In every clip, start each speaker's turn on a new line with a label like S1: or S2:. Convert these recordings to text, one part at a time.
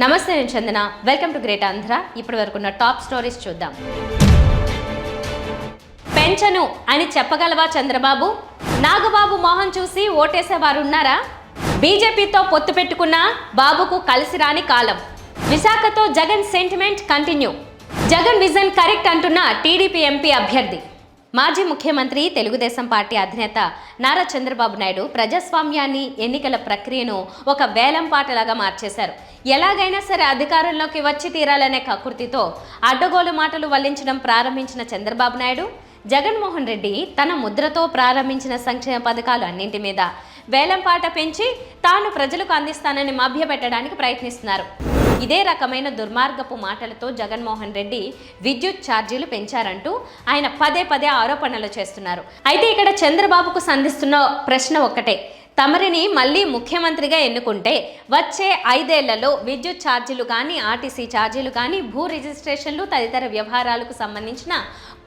S1: నమస్తే, నేను Chandana. Welcome to great Andhra. ఇప్పటి వరకు ఉన్న టాప్ స్టోరీస్ చూద్దాం. పెంచను అని చెప్పగలవా చంద్రబాబు? నాగబాబు మోహన్ చూసి ఓటేసేవారు ఉన్నారా? బీజేపీతో పొత్తు పెట్టుకున్న బాబుకు కలిసి రాని కాలం. విశాఖతో Jagan sentiment continue. Jagan vision correct అంటున్న టీడీపీ ఎంపీ అభ్యర్థి. మాజీ ముఖ్యమంత్రి, తెలుగుదేశం పార్టీ అధినేత నారా చంద్రబాబు నాయుడు ప్రజాస్వామ్యాన్ని, ఎన్నికల ప్రక్రియను ఒక వేలంపాటలాగా మార్చేశారు. ఎలాగైనా సరే అధికారంలోకి వచ్చి తీరాలనే కకృతితో అడ్డగోలు మాటలు వల్లించడం ప్రారంభించిన చంద్రబాబు నాయుడు, జగన్మోహన్ రెడ్డి తన ముద్రతో ప్రారంభించిన సంక్షేమ పథకాలు అన్నింటి మీద వేలంపాట పెంచి తాను ప్రజలకు అందిస్తానని మభ్యపెట్టడానికి ప్రయత్నిస్తున్నారు. ఇదే రకమైన దుర్మార్గపు మాటలతో జగన్మోహన్ రెడ్డి విద్యుత్ ఛార్జీలు పెంచారంటూ ఆయన పదే పదే ఆరోపణలు చేస్తున్నారు. అయితే ఇక్కడ చంద్రబాబుకు సంధిస్తున్న ప్రశ్న ఒక్కటే: తమరిని మళ్ళీ ముఖ్యమంత్రిగా ఎన్నుకుంటే వచ్చే 5 ఏళ్లలో విద్యుత్ ఛార్జీలు కానీ, ఆర్టీసీ ఛార్జీలు కానీ, భూ రిజిస్ట్రేషన్లు తదితర వ్యవహారాలకు సంబంధించిన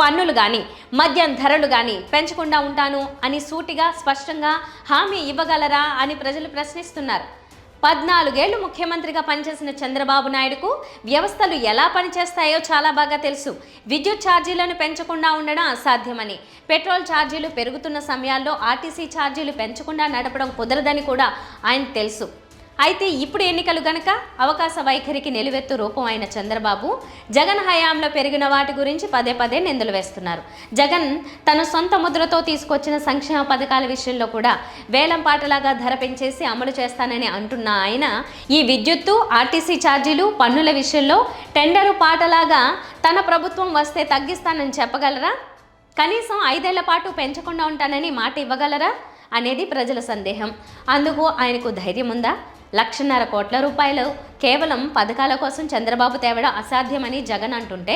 S1: పన్నులు కానీ, మద్యం ధరలు కానీ పెంచకుండా ఉంటాను అని సూటిగా స్పష్టంగా హామీ ఇవ్వగలరా అని ప్రజలు ప్రశ్నిస్తున్నారు. 14 ఏళ్లు ముఖ్యమంత్రిగా పనిచేసిన చంద్రబాబు నాయుడుకు వ్యవస్థలు ఎలా పనిచేస్తాయో చాలా బాగా తెలుసు. విద్యుత్ ఛార్జీలను పెంచకుండా ఉండడం అసాధ్యమని, పెట్రోల్ ఛార్జీలు పెరుగుతున్న సమయాల్లో ఆర్టీసీ ఛార్జీలు పెంచకుండా నడపడం కుదరదని కూడా ఆయన తెలుసు. అయితే ఇప్పుడు ఎన్నికలు గనక అవకాశ వైఖరికి నిలువెత్తు రూపం అయిన చంద్రబాబు జగన్ హయాంలో పెరిగిన వాటి గురించి పదే పదే నిందలు వేస్తున్నారు. జగన్ తన సొంత ముద్రతో తీసుకొచ్చిన సంక్షేమ పథకాల విషయంలో కూడా వేలం పాటలాగా ధర పెంచేసి అమలు చేస్తానని అంటున్న ఆయన ఈ విద్యుత్తు, ఆర్టీసీ ఛార్జీలు, పన్నుల విషయంలో టెండరు పాటలాగా తన ప్రభుత్వం వస్తే తగ్గిస్తానని చెప్పగలరా? కనీసం 5 ఏళ్ల పాటు పెంచకుండా ఉంటానని మాట ఇవ్వగలరా అనేది ప్రజల సందేహం. అందుకు ఆయనకు ధైర్యం ఉందా? 1,50,000 కోట్ల రూపాయలు కేవలం పథకాల కోసం చంద్రబాబు తేవడం అసాధ్యమని జగన్ అంటుంటే,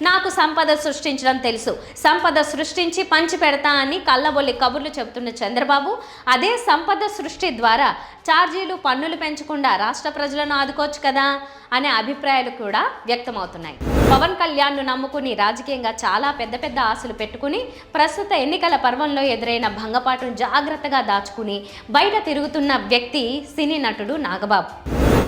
S1: నాకు సంపద సృష్టించడం తెలుసు, సంపద సృష్టించి పంచి పెడతా అని కళ్ళబొల్లి కబుర్లు చెబుతున్న చంద్రబాబు అదే సంపద సృష్టి ద్వారా ఛార్జీలు, పన్నులు పెంచకుండా రాష్ట్ర ప్రజలను ఆదుకోవచ్చు కదా అనే అభిప్రాయాలు కూడా వ్యక్తమవుతున్నాయి. పవన్ కళ్యాణ్ను నమ్ముకుని రాజకీయంగా చాలా పెద్ద పెద్ద ఆశలు పెట్టుకుని ప్రస్తుత ఎన్నికల పర్వంలో ఎదురైన భంగపాటును జాగ్రత్తగా దాచుకుని బయట తిరుగుతున్న వ్యక్తి సినీ నటుడు నాగబాబు.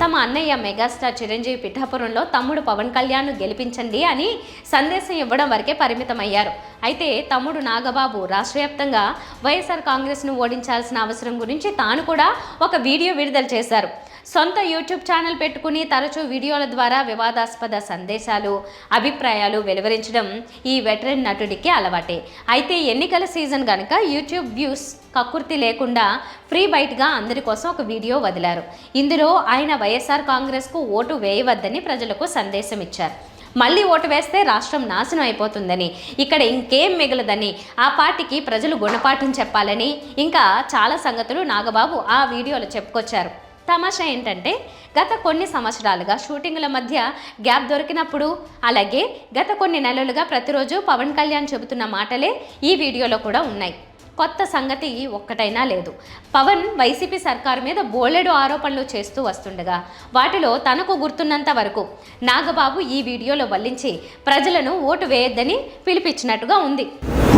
S1: తమ అన్నయ్య మెగాస్టార్ చిరంజీవి పిఠాపురంలో తమ్ముడు పవన్ కళ్యాణ్ను గెలిపించండి అని సందేశం ఇవ్వడం వరకే పరిమితమయ్యారు. అయితే తమ్ముడు నాగబాబు రాష్ట్ర వ్యాప్తంగా వైఎస్ఆర్ కాంగ్రెస్ను ఓడించాల్సిన అవసరం గురించి తాను కూడా ఒక వీడియో విడుదల చేశారు. సొంత యూట్యూబ్ ఛానల్ పెట్టుకుని తరచూ వీడియోల ద్వారా వివాదాస్పద సందేశాలు, అభిప్రాయాలు వెలువరించడం ఈ వెటరన్ నటుడికి అలవాటే. అయితే ఎన్నికల సీజన్ కనుక యూట్యూబ్ వ్యూస్ కక్కుర్తి లేకుండా ఫ్రీ బైట్గా అందరి కోసం ఒక వీడియో వదిలారు. ఇందులో ఆయన వైఎస్ఆర్ కాంగ్రెస్కు ఓటు వేయవద్దని ప్రజలకు సందేశం ఇచ్చారు. మళ్ళీ ఓటు వేస్తే రాష్ట్రం నాశనం అయిపోతుందని, ఇక్కడ ఇంకేం మిగలదని, ఆ పార్టీకి ప్రజలు గుణపాఠం చెప్పాలని, ఇంకా చాలా సంగతులు నాగబాబు ఆ వీడియోలో చెప్పుకొచ్చారు. తమాషా ఏంటంటే, గత కొన్ని సంవత్సరాలుగా షూటింగుల మధ్య గ్యాప్ దొరికినప్పుడు, అలాగే గత కొన్ని నెలలుగా ప్రతిరోజు పవన్ కళ్యాణ్ చెబుతున్న మాటలే ఈ వీడియోలో కూడా ఉన్నాయి. కొత్త సంగతి ఒక్కటైనా లేదు. పవన్ వైసీపీ సర్కారు మీద బోలెడు ఆరోపణలు చేస్తూ వస్తుండగా వాటిలో తనకు గుర్తున్నంత వరకు నాగబాబు ఈ వీడియోలో వల్లించి ప్రజలను ఓటు వేయొద్దని పిలిపించినట్టుగా ఉంది.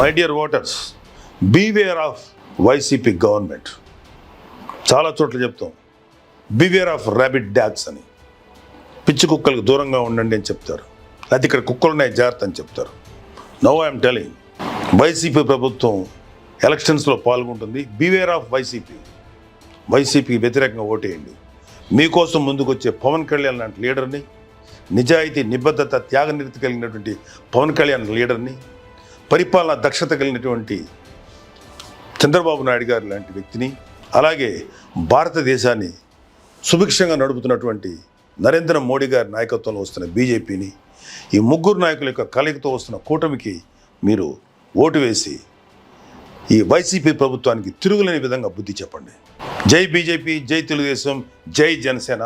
S2: My dear voters, beware of YCP government. చాలా చోట్ల చెప్తాం బివేర్ ఆఫ్ ర్యాబిట్ డాగ్స్ అని. పిచ్చి కుక్కలకు దూరంగా ఉండండి అని చెప్తారు. అది ఇక్కడ కుక్కలున్నాయి జాగ్రత్త అని చెప్తారు. నౌ ఐఎమ్ టెలింగ్, వైసీపీ ప్రభుత్వం ఎలక్షన్స్లో పాల్గొంటుంది. Beware of YCP. వైసీపీకి వ్యతిరేకంగా ఓటేయండి. మీకోసం ముందుకు వచ్చే పవన్ కళ్యాణ్ లాంటి లీడర్ని, నిజాయితీ, నిబద్ధత, త్యాగనిరతి కలిగినటువంటి పవన్ కళ్యాణ్ లీడర్ని, పరిపాలన దక్షత కలిగినటువంటి చంద్రబాబు నాయుడు గారు లాంటి వ్యక్తిని, అలాగే భారతదేశాన్ని సుభిక్షంగా నడుపుతున్నటువంటి నరేంద్ర మోడీ గారి నాయకత్వంలో వస్తున్న బీజేపీని, ఈ ముగ్గురు నాయకుల యొక్క కలయికతో వస్తున్న కూటమికి మీరు ఓటు వేసి ఈ వైసీపీ ప్రభుత్వానికి తిరుగులేని విధంగా బుద్ధి చెప్పండి. జై బీజేపీ, జై తెలుగుదేశం, జై జనసేన,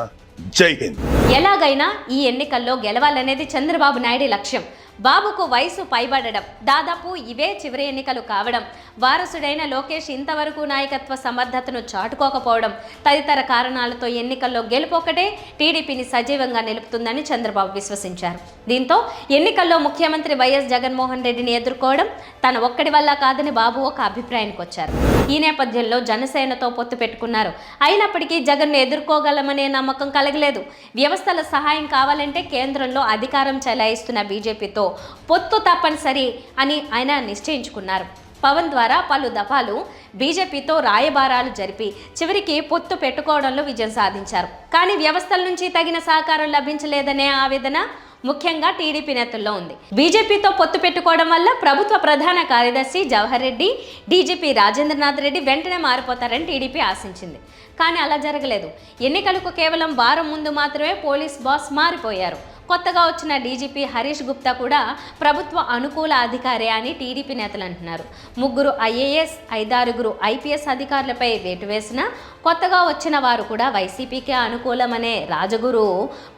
S2: జై హింద్.
S1: ఎలాగైనా ఈ ఎన్నికల్లో గెలవాలనేది చంద్రబాబు నాయుడు లక్ష్యం. బాబుకు వయసు పైబడడం, దాదాపు ఇవే చివరి ఎన్నికలు కావడం, వారసుడైన లోకేష్ ఇంతవరకు నాయకత్వ సమర్థతను చాటుకోకపోవడం తదితర కారణాలతో ఎన్నికల్లో గెలుపొక్కటే టీడీపీని సజీవంగా నిలుపుతుందని చంద్రబాబు విశ్వసించారు. దీంతో ఎన్నికల్లో ముఖ్యమంత్రి వైఎస్ జగన్మోహన్ రెడ్డిని ఎదుర్కోవడం తన ఒక్కడి వల్ల కాదని బాబు ఒక అభిప్రాయానికి వచ్చారు. ఈ నేపథ్యంలో జనసేనతో పొత్తు పెట్టుకున్నారు. అయినప్పటికీ జగన్ను ఎదుర్కోగలమనే నమ్మకం కలగలేదు. వ్యవస్థల సహాయం కావాలంటే కేంద్రంలో అధికారం చెలాయిస్తున్న బీజేపీతో పొత్తు తప్పనిసరి అని ఆయన నిశ్చయించుకున్నారు. పవన్ ద్వారా పలు దఫాలు బీజేపీతో రాయబారాలు జరిపి చివరికి పొత్తు పెట్టుకోవడంలో విజయం సాధించారు. కానీ వ్యవస్థల నుంచి తగిన సహకారం లభించలేదనే ఆవేదన ముఖ్యంగా టీడీపీ నేతల్లో ఉంది. బీజేపీతో పొత్తు పెట్టుకోవడం వల్ల ప్రభుత్వ ప్రధాన కార్యదర్శి జవహర్ రెడ్డి, డీజీపీ రాజేంద్రనాథ్ రెడ్డి వెంటనే మారిపోతారని టీడీపీ ఆశించింది. కానీ అలా జరగలేదు. ఎన్నికలకు కేవలం వారం ముందు మాత్రమే పోలీస్ బాస్ మారిపోయారు. కొత్తగా వచ్చిన డీజీపీ హరీష్ గుప్తా కూడా ప్రభుత్వ అనుకూల అధికారే అని టీడీపీ నేతలు అంటున్నారు. 3 ఐఏఎస్, 5-6 ఐపీఎస్ అధికారులపై వేటు వేసిన కొత్తగా వచ్చిన వారు కూడా వైసీపీకి అనుకూలమనే రాజగురు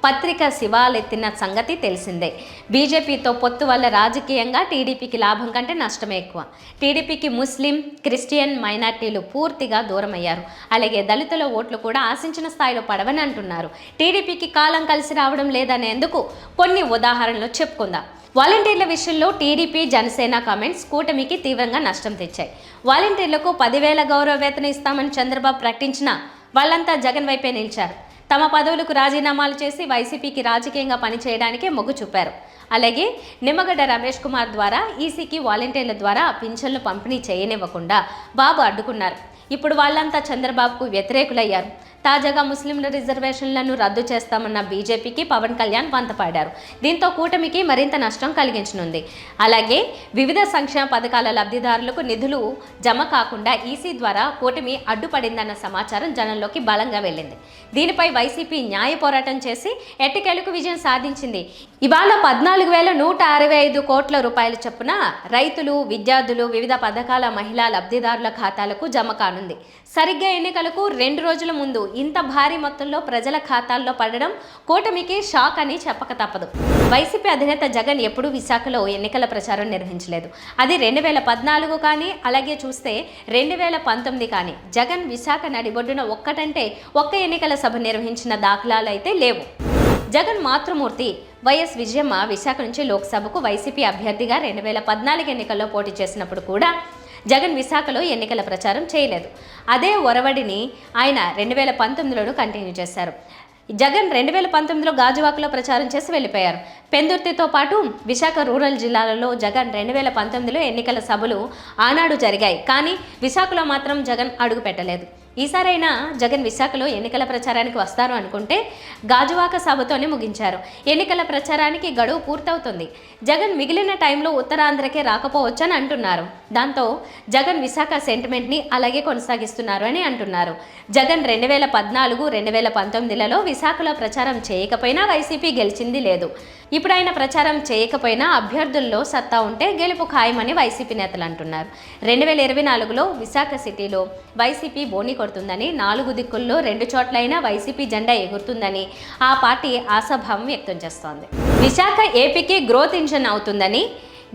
S1: పత్రిక శివాలెత్తిన సంగతి తెలిసిందే. బీజేపీతో పొత్తు వల్ల రాజకీయంగా టీడీపీకి లాభం కంటే నష్టమే ఎక్కువ. టీడీపీకి ముస్లిం, క్రిస్టియన్ మైనార్టీలు పూర్తిగా దూరమయ్యారు. అలాగే దళితుల ఓట్లు కూడా ఆశించిన స్థాయిలో పడవని అంటున్నారు. టీడీపీకి కాలం కలిసి రావడం లేదనేందుకు కొన్ని ఉదాహరణలు చెప్పుకుందాం. వాలంటీర్ల విషయంలో టీడీపీ, జనసేన కామెంట్స్ కూటమికి తీవ్రంగా నష్టం తెచ్చాయి. వాలంటీర్లకు 10,000 గౌరవ వేతనం ఇస్తామని చంద్రబాబు ప్రకటించినా వాళ్ళంతా జగన్ వైపే నిలిచారు. తమ పదవులకు రాజీనామాలు చేసి వైసీపీకి రాజకీయంగా పనిచేయడానికే మొగ్గు చూపారు. అలాగే నిమ్మగడ్డ రమేష్ కుమార్ ద్వారా ఈసీకి వాలంటీర్ల ద్వారా పింఛన్లు పంపిణీ చేయనివ్వకుండా బాబు అడ్డుకున్నారు. ఇప్పుడు వాళ్ళంతా చంద్రబాబుకు వ్యతిరేకులయ్యారు. తాజాగా ముస్లింల రిజర్వేషన్లను రద్దు చేస్తామన్న బీజేపీకి పవన్ కళ్యాణ్ వంతపాడారు. దీంతో కూటమికి మరింత నష్టం కలిగించనుంది. అలాగే వివిధ సంక్షేమ పథకాల లబ్ధిదారులకు నిధులు జమ కాకుండా ఈసీ ద్వారా కూటమి అడ్డుపడిందన్న సమాచారం జనంలోకి బలంగా వెళ్ళింది. దీనిపై వైసీపీ న్యాయ పోరాటం చేసి ఎట్టకేలకు విజయం సాధించింది. ఇవాళ 14,165 కోట్ల రూపాయల చొప్పున రైతులు, విద్యార్థులు, వివిధ పథకాల మహిళా లబ్ధిదారుల ఖాతాలకు జమ కానుంది. సరిగ్గా ఎన్నికలకు 2 రోజుల ముందు ఇంత భారీ మొత్తంలో ప్రజల ఖాతాల్లో పడడం కూటమికి షాక్ అని చెప్పక తప్పదు. వైసీపీ అధినేత జగన్ ఎప్పుడూ విశాఖలో ఎన్నికల ప్రచారం నిర్వహించలేదు. అది 2014 కానీ, అలాగే చూస్తే 2019 కానీ జగన్ విశాఖ నడిబొడ్డున ఒక్కటంటే ఒక్క ఎన్నికల సభ నిర్వహించిన దాఖలాలు అయితే లేవు. జగన్ మాతృమూర్తి వైఎస్ విజయమ్మ విశాఖ నుంచి లోక్సభకు వైసీపీ అభ్యర్థిగా 2014 ఎన్నికల్లో పోటీ చేసినప్పుడు కూడా జగన్ విశాఖలో ఎన్నికల ప్రచారం చేయలేదు. అదే ఒరవడిని ఆయన 2019లోనూ కంటిన్యూ చేశారు. జగన్ 2019లో గాజువాకలో ప్రచారం చేసి వెళ్ళిపోయారు. పెందుర్తితో పాటు విశాఖ రూరల్ జిల్లాలలో జగన్ 2019లో ఎన్నికల సభలు ఆనాడు జరిగాయి. కానీ విశాఖలో మాత్రం జగన్ అడుగు పెట్టలేదు. ఈసారైనా జగన్ విశాఖలో ఎన్నికల ప్రచారానికి వస్తారు అనుకుంటే గాజువాక సభతోనే ముగించారు. ఎన్నికల ప్రచారానికి గడువు పూర్తవుతుంది. జగన్ మిగిలిన టైంలో ఉత్తరాంధ్రకే రాకపోవచ్చని అంటున్నారు. దాంతో జగన్ విశాఖ సెంటిమెంట్ని అలాగే కొనసాగిస్తున్నారు అని అంటున్నారు. జగన్ 2014, 2019లలో విశాఖలో ప్రచారం చేయకపోయినా వైసీపీ గెలిచింది లేదు. ఇప్పుడు ఆయన ప్రచారం చేయకపోయినా అభ్యర్థుల్లో సత్తా ఉంటే గెలుపు ఖాయమని వైసీపీ నేతలు అంటున్నారు. 2024లో విశాఖ సిటీలో వైసీపీ బోని కొడుతుందని, 4 దిక్కుల్లో 2 చోట్లైనా వైసీపీ జెండా ఎగురుతుందని ఆ పార్టీ ఆశాభావం వ్యక్తం చేస్తోంది. విశాఖ ఏపీకి గ్రోత్ ఇంజన్ అవుతుందని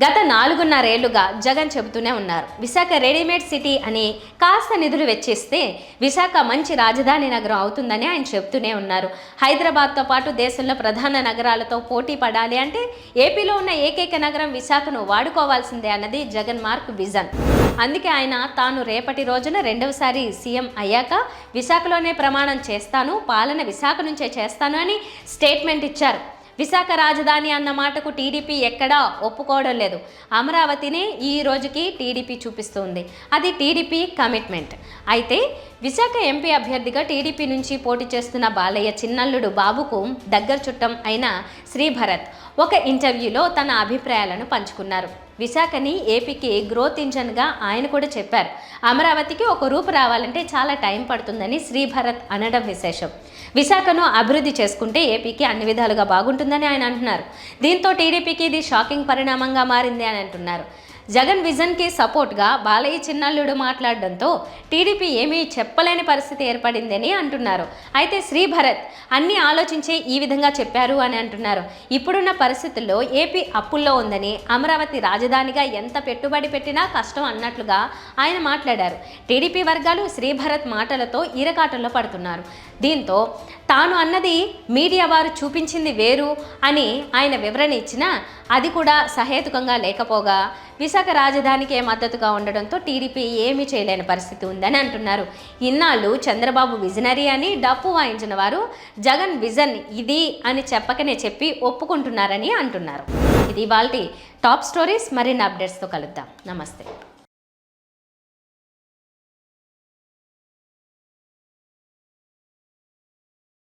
S1: గత 4.5 ఏళ్లుగా జగన్ చెబుతూనే ఉన్నారు. విశాఖ రెడీమేడ్ సిటీ అని కాస్త నిధులు వెచ్చిస్తే విశాఖ మంచి రాజధాని నగరం అవుతుందని ఆయన చెబుతూనే ఉన్నారు. హైదరాబాద్తో పాటు దేశంలో ప్రధాన నగరాలతో పోటీ పడాలి అంటే ఏపీలో ఉన్న ఏకైక నగరం విశాఖను వాడుకోవాల్సిందే అన్నది జగన్ మార్క్ విజన్. అందుకే ఆయన తాను రేపటి రోజున 2వసారి సీఎం అయ్యాక విశాఖలోనే ప్రమాణం చేస్తాను, పాలన విశాఖ నుంచే చేస్తాను అని స్టేట్మెంట్ ఇచ్చారు. విశాఖ రాజధాని అన్న మాటకు టీడీపీ ఎక్కడా ఒప్పుకోవడం లేదు. అమరావతినే ఈ రోజుకి టీడీపీ చూపిస్తుంది. అది టీడీపీ కమిట్మెంట్. అయితే విశాఖ ఎంపీ అభ్యర్థిగా టీడీపీ నుంచి పోటీ చేస్తున్న బాలయ్య చిన్నల్లుడు బాబుకు దగ్గర చుట్టం అయిన శ్రీభరత్ ఒక ఇంటర్వ్యూలో తన అభిప్రాయాలను పంచుకున్నారు. విశాఖని ఏపీకి గ్రోత్ ఇంజన్గా ఆయన కూడా చెప్పారు. అమరావతికి ఒక రూపు రావాలంటే చాలా టైం పడుతుందని శ్రీభరత్ అనడం విశేషం. విశాఖను అభివృద్ధి చేసుకుంటే ఏపీకి అన్ని విధాలుగా బాగుంటుందని ఆయన అంటున్నారు. దీంతో టీడీపీకి ఇది షాకింగ్ పరిణామంగా మారింది అని అంటున్నారు. జగన్ విజన్కి సపోర్ట్గా బాలయ్య చిన్నల్లుడు మాట్లాడడంతో టీడీపీ ఏమీ చెప్పలేని పరిస్థితి ఏర్పడిందని అంటున్నారు. అయితే శ్రీభరత్ అన్నీ ఆలోచించే ఈ విధంగా చెప్పారు అని అంటున్నారు. ఇప్పుడున్న పరిస్థితుల్లో ఏపీ అప్పుల్లో ఉందని, అమరావతి రాజధానిగా ఎంత పెట్టుబడి పెట్టినా కష్టం అన్నట్లుగా ఆయన మాట్లాడారు. టీడీపీ వర్గాలు శ్రీభరత్ మాటలతో ఈరకాటంలో పడుతున్నారు. దీంతో తాను అన్నది మీడియా వారు చూపించింది వేరు అని ఆయన వివరణ ఇచ్చినా అది కూడా సహేతుకంగా లేకపోగా విశాఖ రాజధానికే మద్దతుగా ఉండడంతో టీడీపీ ఏమీ చేయలేని పరిస్థితి ఉందని అంటున్నారు. ఇన్నాళ్ళు చంద్రబాబు విజనరీ అని డప్పు వాయించిన వారు జగన్ విజన్ ఇది అని చెప్పకనే చెప్పి ఒప్పుకుంటున్నారని అంటున్నారు. ఇది వాళ్ళ టాప్ స్టోరీస్. మరిన్ని అప్డేట్స్తో కలుద్దాం. నమస్తే.